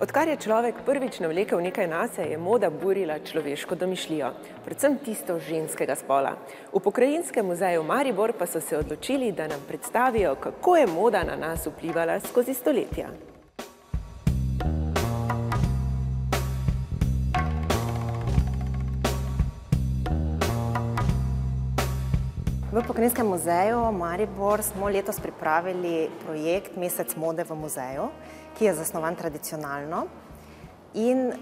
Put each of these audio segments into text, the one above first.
Odkar je človek prvič navlekel nekaj nase, je moda burila človeško domišljijo, predvsem tisto ženskega spola. V Pokrajinskem muzeju Maribor pa so se odločili, da nam predstavijo, kako je moda na nas vplivala skozi stoletja. V Pokrajinskem muzeju Maribor smo letos pripravili projekt Mesec mode v muzeju, ki je zasnovan tradicionalno. In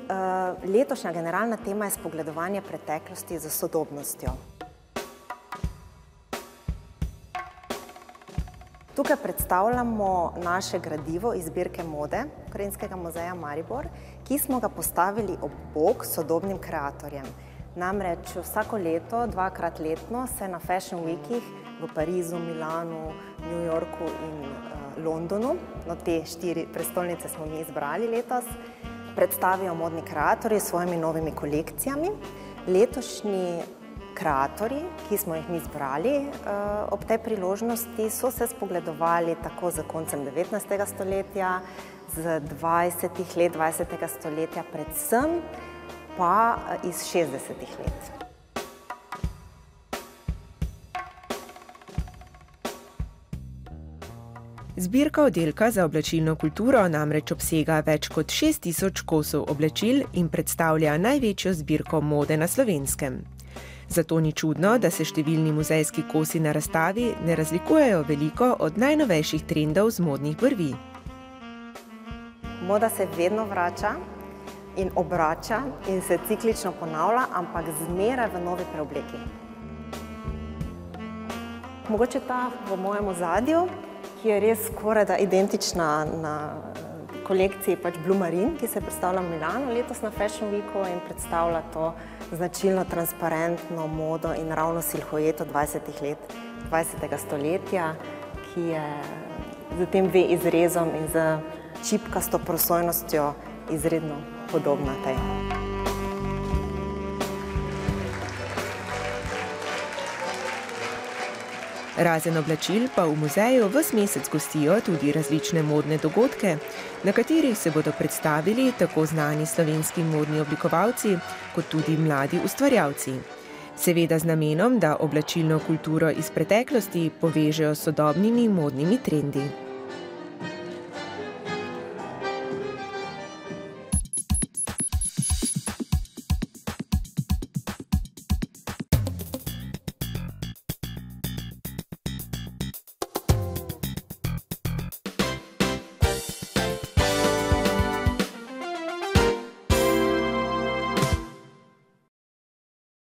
letošnja generalna tema je spogledovanje preteklosti z sodobnostjo. Tukaj predstavljamo naše gradivo iz zbirke mode Pokrajinskega muzeja Maribor, ki smo ga postavili ob bok sodobnim kreatorjem. Namreč vsako leto, dvakrat letno, se na Fashion Weekih v Parizu, Milanu, New Yorku in Londonu, no te 4 prestolnice smo mi izbrali letos, predstavijo modni kreatorji s svojimi novimi kolekcijami. Letošnji kreatorji, ki smo jih mi izbrali ob tej priložnosti, so se spogledovali tako z koncem 19. stoletja, z 20. let 20. stoletja, predvsem pa iz 60. let. Zbirka oddelka za oblačilno kulturo namreč obsega več kot 6000 kosov oblačil in predstavlja največjo zbirko mode na Slovenskem. Zato ni čudno, da se številni muzejski kosi na razstavi ne razlikujejo veliko od najnovejših trendov z modnih vrvi. Moda se vedno vrača in obrača in se ciklično ponavlja, ampak zmeraj v novi preobleki. Mogoče ta v mojem ozadju, ki je res skorajda identična na kolekciji Blue Marine, ki se predstavlja v Milanu letos na Fashion Weeku in predstavlja to značilno transparentno modo in ravno silhueto 20. let 20. stoletja, ki je z tem V izrezom in z čipkasto prosojnostjo izredno podobna tej. Razen oblačil pa v muzeju ves mesec gostijo tudi različne modne dogodke, na katerih se bodo predstavili tako znani slovenski modni oblikovalci, kot tudi mladi ustvarjalci. Seveda z namenom, da oblačilno kulturo iz preteklosti povežejo s sodobnimi modnimi trendi.